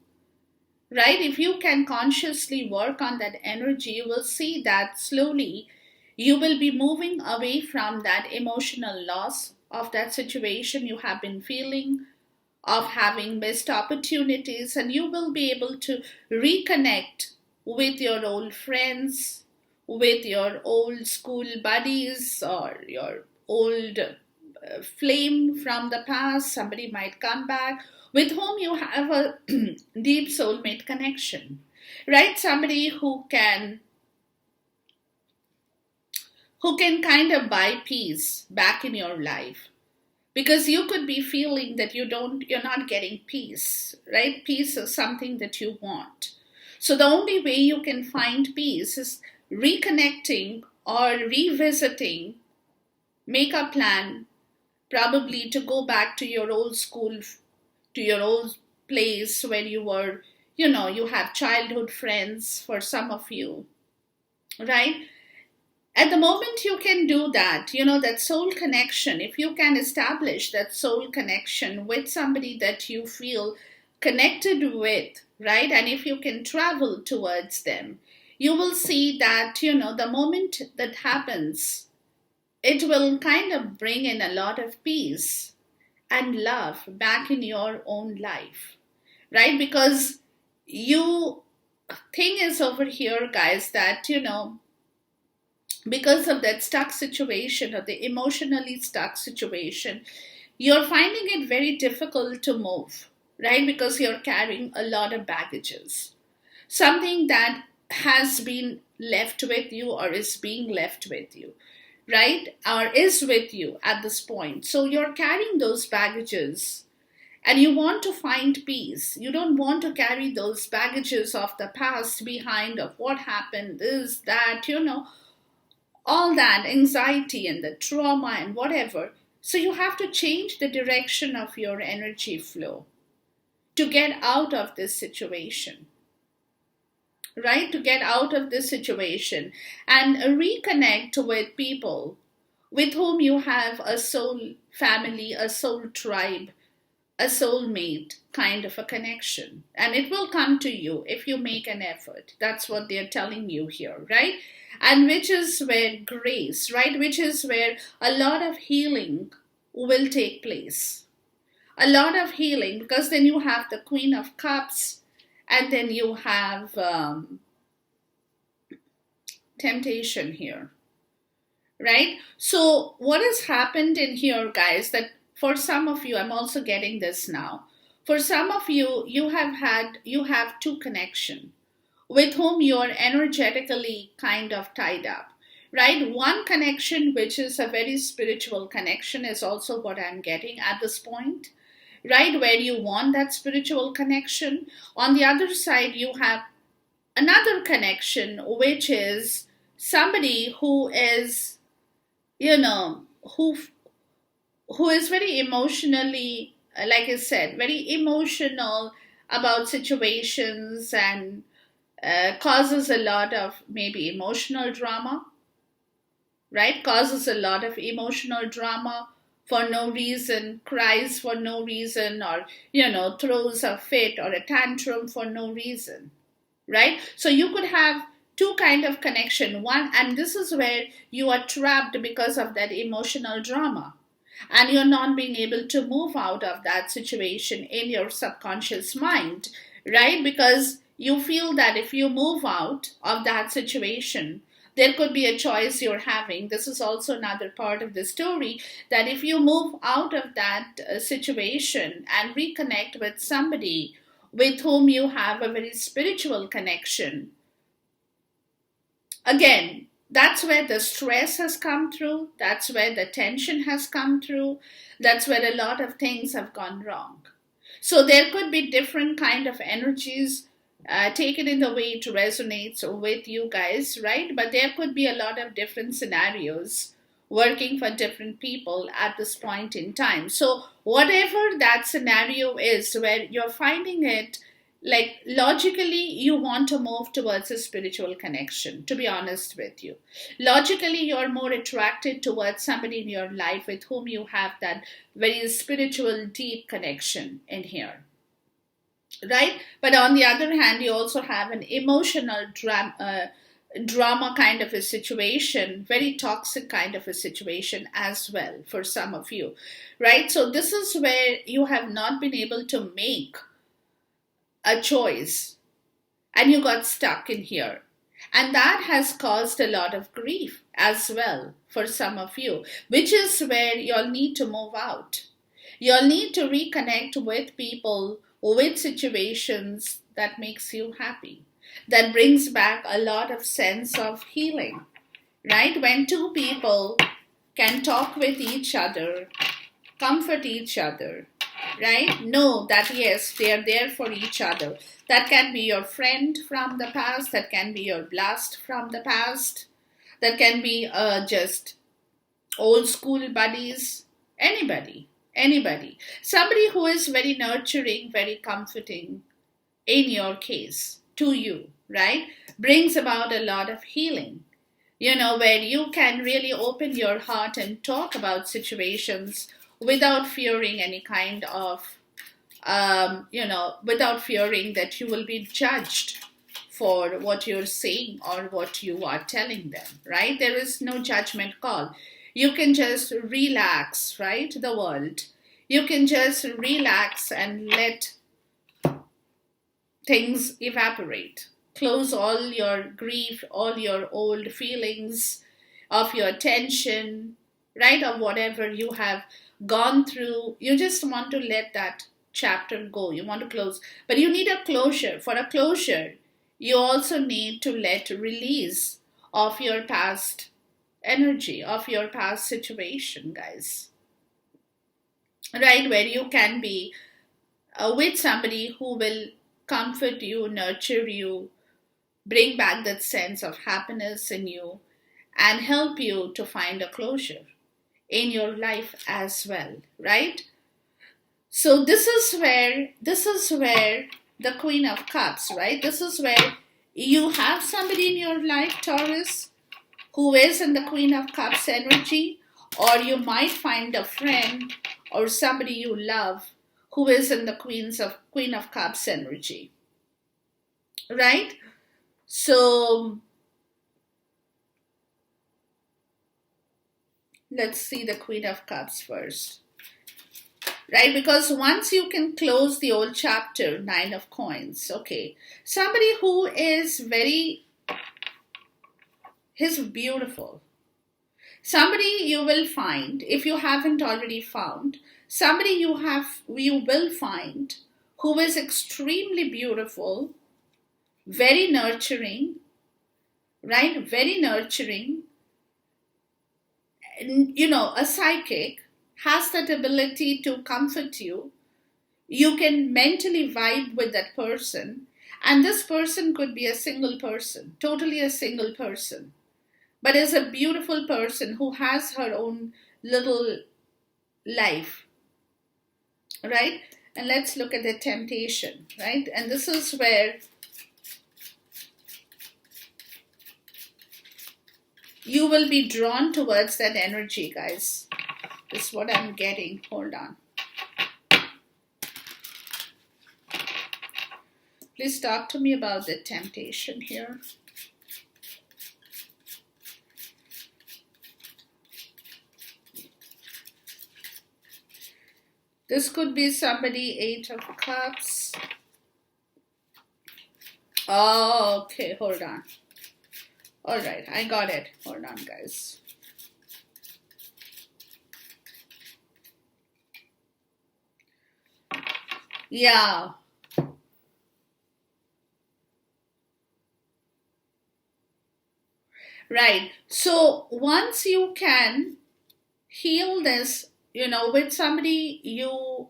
right, if you can consciously work on that energy, you will see that slowly you will be moving away from that emotional loss of that situation you have been feeling, of having missed opportunities, and you will be able to reconnect with your old friends, with your old school buddies, or your old flame from the past. Somebody might come back with whom you have a deep soulmate connection, right? Somebody who can kind of buy peace back in your life, because you could be feeling that you're not getting peace, right? Peace is something that you want. So the only way you can find peace is reconnecting or revisiting. Make a plan, probably to go back to your old school, to your old place where you were, you have childhood friends for some of you, right? At the moment you can do that, that soul connection. If you can establish that soul connection with somebody that you feel connected with, right, and if you can travel towards them, you will see that, the moment that happens, it will kind of bring in a lot of peace and love back in your own life, right? Because you thing is over here, guys, that because of that stuck situation, or the emotionally stuck situation, you're finding it very difficult to move, right? Because you're carrying a lot of baggages, something that has been left with you or is being left with you, right? Or is with you at this point. So you're carrying those baggages and you want to find peace. You don't want to carry those baggages of the past behind, of what happened, this, that, all that anxiety and the trauma and whatever. So you have to change the direction of your energy flow to get out of this situation, right? To get out of this situation and reconnect with people with whom you have a soul family, a soul tribe, a soulmate kind of a connection. And it will come to you if you make an effort. That's what they're telling you here, right? And which is where grace, right? Which is where a lot of healing will take place. A lot of healing, because then you have the Queen of Cups, and then you have temptation here, right? So what has happened in here, guys, that for some of you, I'm also getting this now. For some of you, you have two connection with whom you are energetically kind of tied up, right? One connection, which is a very spiritual connection, is also what I'm getting at this point, right? Where you want that spiritual connection. On the other side, you have another connection, which is somebody who is, who is very emotionally, like I said, very emotional about situations, and causes a lot of maybe emotional drama, right? Causes a lot of emotional drama for no reason, cries for no reason, or, throws a fit or a tantrum for no reason, right? So you could have two kind of connection. One, and this is where you are trapped because of that emotional drama. And you're not being able to move out of that situation in your subconscious mind, right? Because you feel that if you move out of that situation, there could be a choice you're having. This is also another part of the story, that if you move out of that situation and reconnect with somebody with whom you have a very spiritual connection, again, that's where the stress has come through, that's where the tension has come through, that's where a lot of things have gone wrong. So there could be different kind of energies. Take it in the way it resonates with you guys, right? But there could be a lot of different scenarios working for different people at this point in time. So whatever that scenario is where you're finding it, like logically you want to move towards a spiritual connection, to be honest with you. Logically you're more attracted towards somebody in your life with whom you have that very spiritual deep connection in here, right? But on the other hand, you also have an emotional drama kind of a situation, very toxic kind of a situation as well for some of you, right? So this is where you have not been able to make a choice and you got stuck in here. And that has caused a lot of grief as well for some of you, which is where you'll need to move out. You'll need to reconnect with people, with situations that makes you happy, that brings back a lot of sense of healing, right? When two people can talk with each other, comfort each other, right? Know that yes, they are there for each other. That can be your friend from the past, that can be your blast from the past, that can be just old school buddies, anybody. Somebody who is very nurturing, very comforting in your case to you, right? Brings about a lot of healing, where you can really open your heart and talk about situations without fearing any kind of, without fearing that you will be judged for what you're saying or what you are telling them, right? There is no judgment call. You can just relax, right? The world. You can just relax and let things evaporate. Close all your grief, all your old feelings of your tension, right? Of whatever you have gone through. You just want to let that chapter go. You want to close. But you need a closure. For a closure, you also need to let release of your past energy, of your past situation, guys. Right? Where you can be with somebody who will comfort you, nurture you, bring back that sense of happiness in you, and help you to find a closure in your life as well, right? So this is where the Queen of Cups, right? This is where you have somebody in your life, Taurus, who is in the Queen of Cups energy, or you might find a friend or somebody you love who is in the Queen of Cups energy, right? So let's see the Queen of Cups first, right? Because once you can close the old chapter, Nine of Coins, okay, somebody who is he's beautiful. Somebody you will find, if you haven't already found, somebody you will find who is extremely beautiful, very nurturing, right? Very nurturing. A psychic has that ability to comfort you. You can mentally vibe with that person, and this person could be a single person, totally a single person, but is a beautiful person who has her own little life, right? And let's look at the temptation, right? And this is where you will be drawn towards that energy, guys. This is what I'm getting. Hold on. Please talk to me about the temptation here. This could be somebody, 8 of Cups. Oh, okay, hold on. All right, I got it. Hold on, guys. Yeah. Right. So once you can heal this, with somebody you,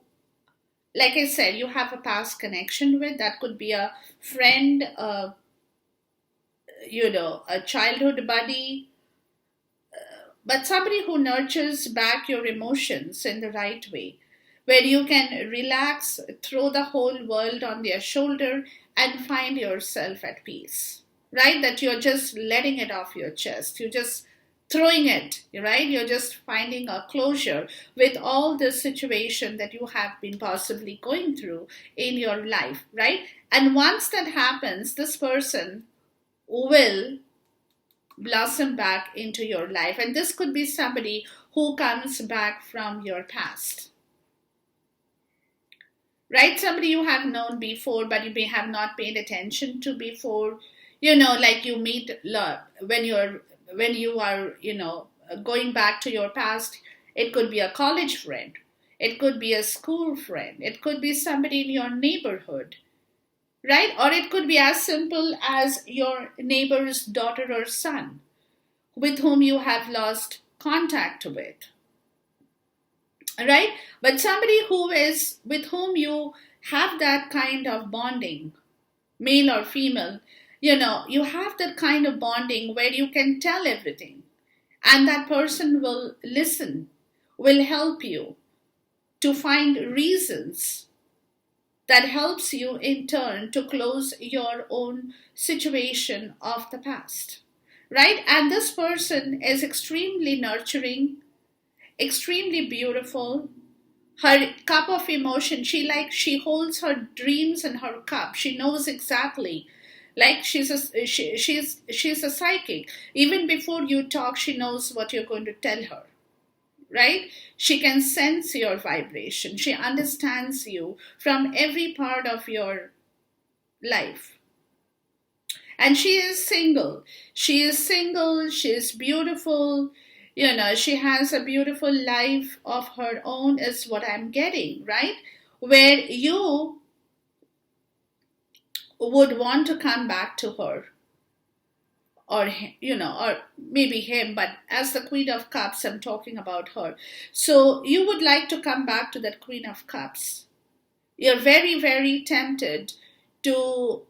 like I said, you have a past connection with, that could be a friend, a childhood buddy, but somebody who nurtures back your emotions in the right way, where you can relax, throw the whole world on their shoulder, and find yourself at peace, right? That you're just letting it off your chest. You're just throwing it, right? You're just finding a closure with all the situation that you have been possibly going through in your life, right? And once that happens, this person will blossom back into your life. And this could be somebody who comes back from your past, right? Somebody you have known before, but you may have not paid attention to before. Like you meet when you are going back to your past. It could be a college friend, it could be a school friend, it could be somebody in your neighborhood, right? Or it could be as simple as your neighbor's daughter or son with whom you have lost contact with, right? But somebody with whom you have that kind of bonding, male or female, you have that kind of bonding where you can tell everything, and that person will listen, will help you to find reasons that helps you in turn to close your own situation of the past, right? And this person is extremely nurturing, extremely beautiful. Her cup of emotion, she holds her dreams in her cup. She knows exactly, like she's a psychic. Even before you talk, she knows what you're going to tell her, right? She can sense your vibration. She understands you from every part of your life. And she is single. She is single. She is beautiful. She has a beautiful life of her own, is what I'm getting, right? Where you would want to come back to her, or or maybe him, but as the Queen of Cups, I'm talking about her. So you would like to come back to that Queen of Cups. You're very, very tempted to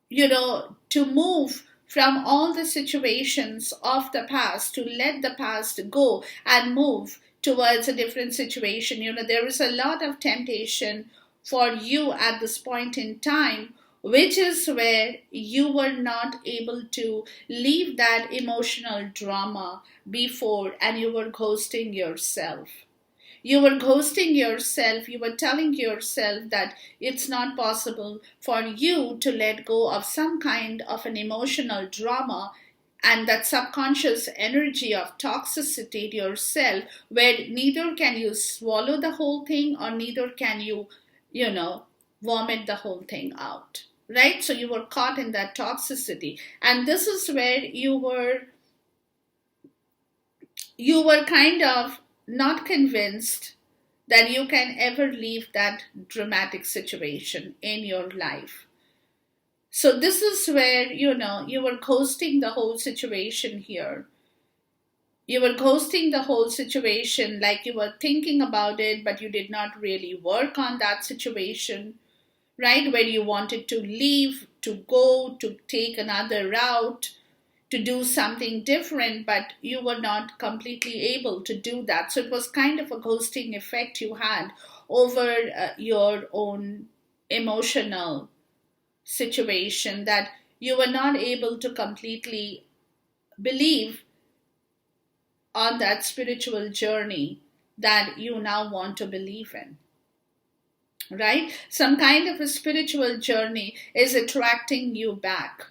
to move from all the situations of the past, to let the past go and move towards a different situation. There is a lot of temptation for you at this point in time, which is where you were not able to leave that emotional drama before, and you were ghosting yourself. You were ghosting yourself. You were telling yourself that it's not possible for you to let go of some kind of an emotional drama and that subconscious energy of toxicity to yourself, where neither can you swallow the whole thing, or neither can you, vomit the whole thing out. Right? So you were caught in that toxicity. And this is where you were kind of not convinced that you can ever leave that dramatic situation in your life. So this is where, you were ghosting the whole situation here. You were ghosting the whole situation, like you were thinking about it, but you did not really work on that situation, right? Where you wanted to leave, to go, to take another route, to do something different, but you were not completely able to do that. So it was kind of a ghosting effect you had over your own emotional situation, that you were not able to completely believe on that spiritual journey that you now want to believe in. Right? Some kind of a spiritual journey is attracting you back.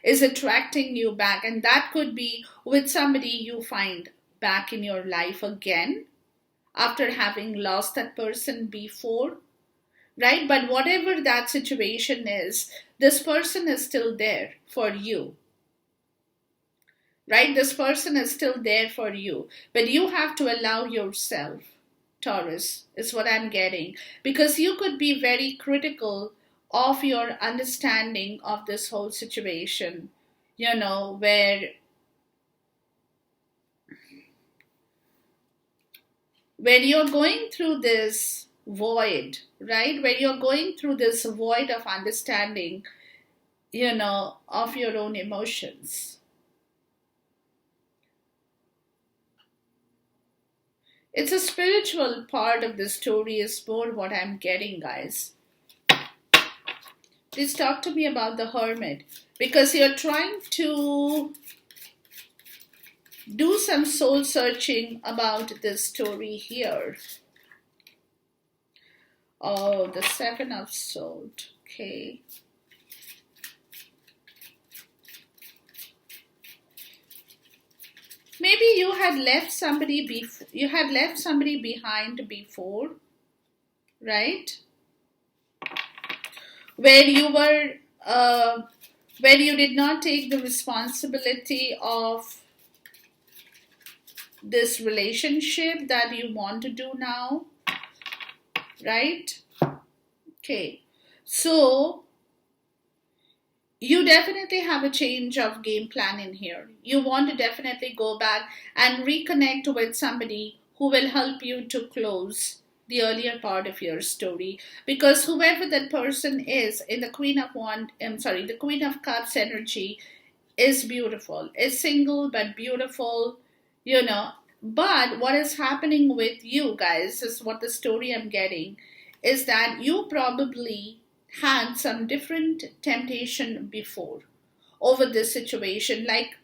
And that could be with somebody you find back in your life again after having lost that person before, right? But whatever that situation is, this person is still there for you, right? This person is still there for you, but you have to allow yourself, Taurus, is what I'm getting, because you could be very critical of your understanding of this whole situation, where when you're going through this void, right? When you're going through this void of understanding, of your own emotions. It's a spiritual part of the story is more what I'm getting, guys. Please talk to me about the Hermit, because you're trying to do some soul searching about this story here. Oh, the Seven of Swords. Okay. Maybe you had left somebody behind before, right? Where you did not take the responsibility of this relationship that you want to do now, right? Okay, so you definitely have a change of game plan in here. You want to definitely go back and reconnect with somebody who will help you to close the earlier part of your story, because whoever that person is in the Queen of Cups energy is beautiful, is single but beautiful, but what is happening with you guys is what the story I'm getting is that you probably had some different temptation before over this situation, like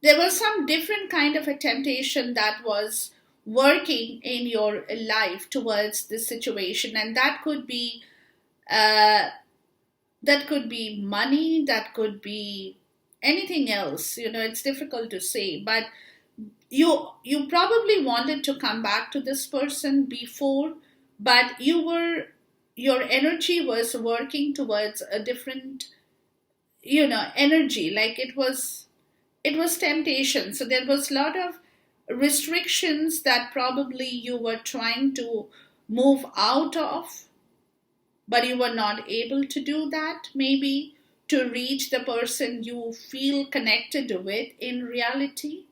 there was some different kind of a temptation that was working in your life towards this situation, and that could be money, that could be anything else. It's difficult to say, but you probably wanted to come back to this person before, but your energy was working towards a different energy, like it was temptation. So there was a lot of restrictions that probably you were trying to move out of, but you were not able to do that, maybe to reach the person you feel connected with in reality,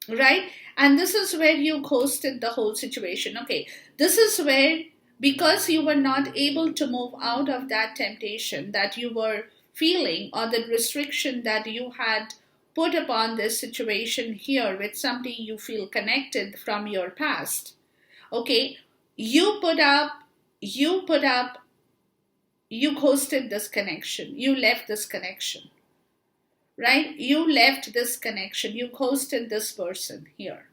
right? And this is where you ghosted the whole situation. Okay, this is where, because you were not able to move out of that temptation that you were feeling, or the restriction that you had put upon this situation here with somebody you feel connected from your past. Okay, you ghosted this connection, you left this connection, right? You left this connection, you ghosted this person here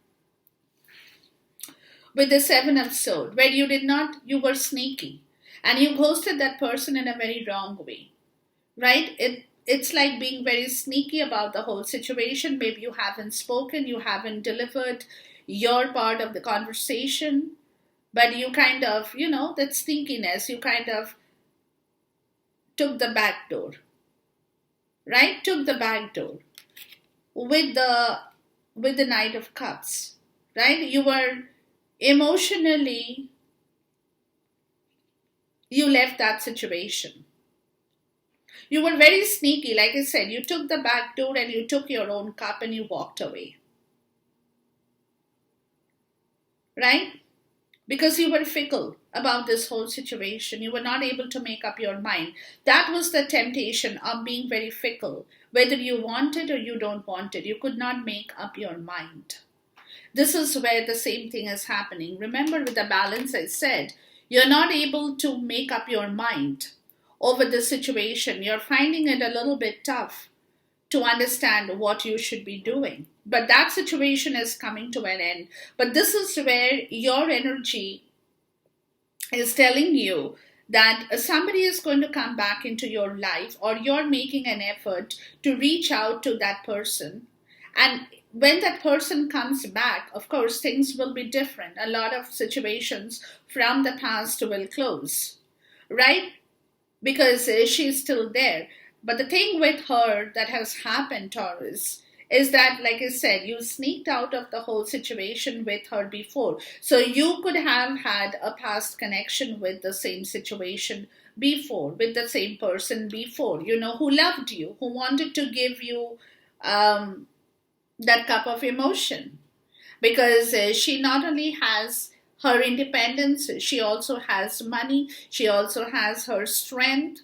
with the Seven of Swords, where you were sneaky and you ghosted that person in a very wrong way, right? It's like being very sneaky about the whole situation. Maybe you haven't spoken, you haven't delivered your part of the conversation, but you kind of, that sneakiness, you kind of took the back door, right? Took the back door with the Knight of Cups, right? You were emotionally, you left that situation. You were very sneaky, like I said, you took the back door and you took your own cup and you walked away, right? Because you were fickle about this whole situation. You were not able to make up your mind. That was the temptation of being very fickle. Whether you want it or you don't want it, you could not make up your mind. This is where the same thing is happening. Remember, with the balance I said, you're not able to make up your mind over the situation. You're finding it a little bit tough to understand what you should be doing. But that situation is coming to an end. But this is where your energy is telling you that somebody is going to come back into your life, or you're making an effort to reach out to that person. And when that person comes back, of course, things will be different. A lot of situations from the past will close, right? Because she's still there. But the thing with her that has happened, Taurus, is that, like I said, you sneaked out of the whole situation with her before. So you could have had a past connection with the same situation before, with the same person before, who loved you, who wanted to give you that cup of emotion. Because she not only has her independence, she also has money, she also has her strength,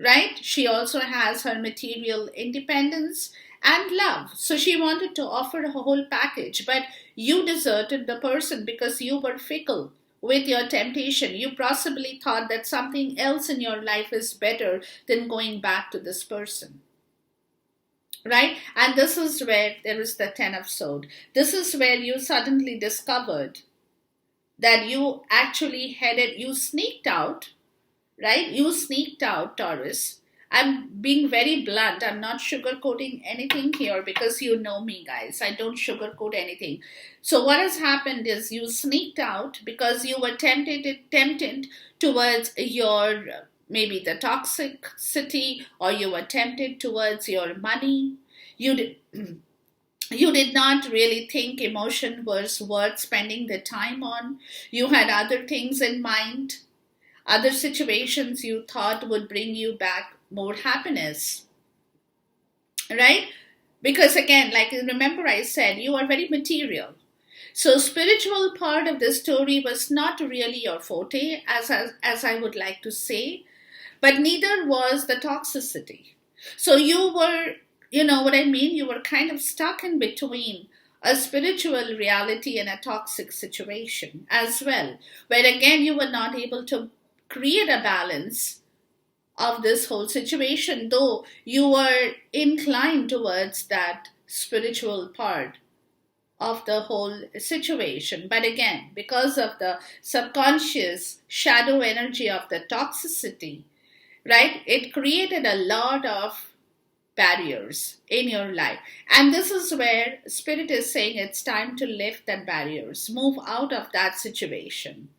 right? She also has her material independence and love. So she wanted to offer a whole package, but you deserted the person because you were fickle with your temptation. You possibly thought that something else in your life is better than going back to this person. Right? And this is where there is the Ten of Swords. This is where you suddenly discovered that you actually you sneaked out, right? You sneaked out, Taurus. I'm being very blunt. I'm not sugarcoating anything here because you know me, guys. I don't sugarcoat anything. So what has happened is you sneaked out because you were tempted towards your, maybe the toxicity, or you were tempted towards your money. You did not really think emotion was worth spending the time on. You had other things in mind, other situations you thought would bring you back more happiness, right? Because again, like remember I said, you are very material. So spiritual part of the story was not really your forte, as I would like to say, but neither was the toxicity. So you were, you know what I mean? You were kind of stuck in between a spiritual reality and a toxic situation as well, where again you were not able to create a balance of this whole situation, though you were inclined towards that spiritual part of the whole situation. But again, because of the subconscious shadow energy of the toxicity, right, it created a lot of barriers in your life. And this is where Spirit is saying it's time to lift that barriers, move out of that situation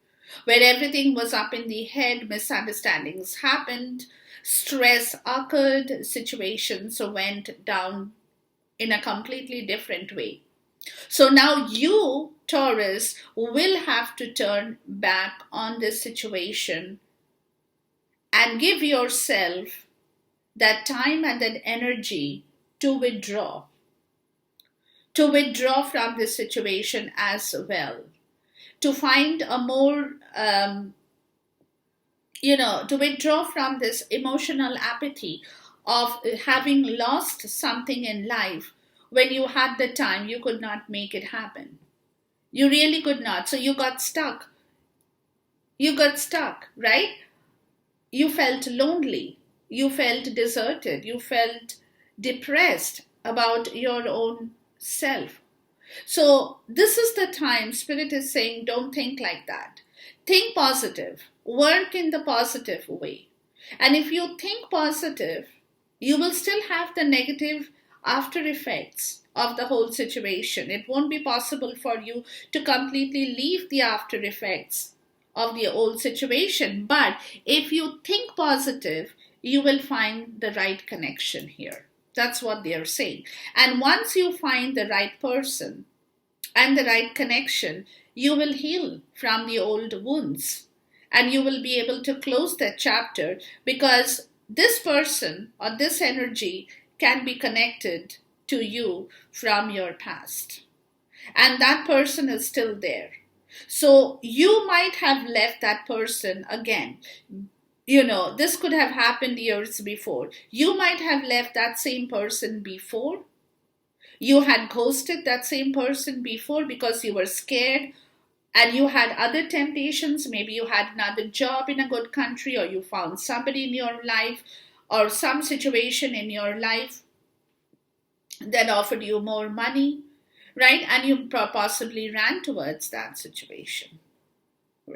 where everything was up in the head, misunderstandings happened, stress occurred, situations went down in a completely different way. So now you, Taurus, will have to turn back on this situation and give yourself that time and that energy to withdraw from this situation as well, to find a more, to withdraw from this emotional apathy of having lost something in life. When you had the time, you could not make it happen. You really could not. So you got stuck. Right? You felt lonely. You felt deserted. You felt depressed about your own self. So this is the time Spirit is saying, don't think like that. Think positive. Work in the positive way. And if you think positive, you will still have the negative after effects of the whole situation. It won't be possible for you to completely leave the after effects of the old situation. But if you think positive, you will find the right connection here. That's what they are saying. And once you find the right person and the right connection, you will heal from the old wounds. And you will be able to close that chapter, because this person or this energy can be connected to you from your past. And that person is still there. So you might have left that person again. This could have happened years before. You might have left that same person before. You had ghosted that same person before because you were scared and you had other temptations. Maybe you had another job in a good country, or you found somebody in your life, or some situation in your life that offered you more money, right? And you possibly ran towards that situation.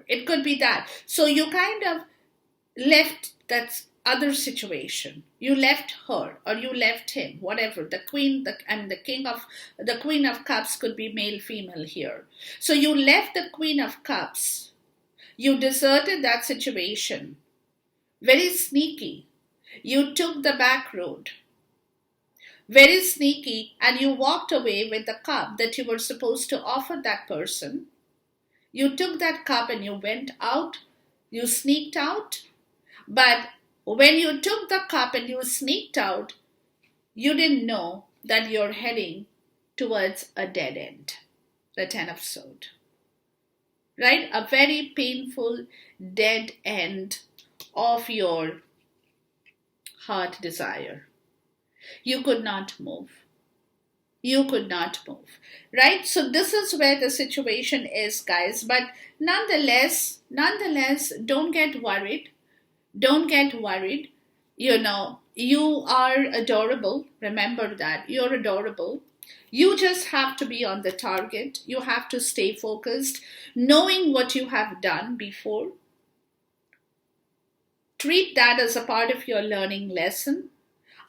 It could be that. So you kind of left that other situation. You left her, or you left him, whatever. The queen, the queen of cups could be male, female here. So you left the queen of cups. You deserted that situation. Very sneaky. You took the back road. Very sneaky, and you walked away with the cup that you were supposed to offer that person. You took that cup and you went out. You sneaked out. But when you took the cup and you sneaked out, you didn't know that you're heading towards a dead end. The Ten of Swords. Right? A very painful dead end of your heart desire. You could not move. You could not move. Right? So this is where the situation is, guys. But nonetheless, don't get worried. Don't get worried. You are adorable. Remember that. You're adorable. You just have to be on the target. You have to stay focused, knowing what you have done before. Treat that as a part of your learning lesson.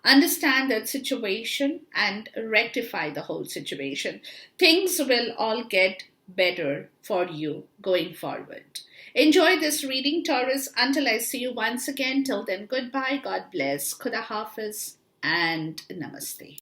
Understand that situation and rectify the whole situation. Things will all get better for you going forward. Enjoy this reading, Taurus. Until I see you once again, till then, goodbye, God bless, Khuda Hafiz, and Namaste.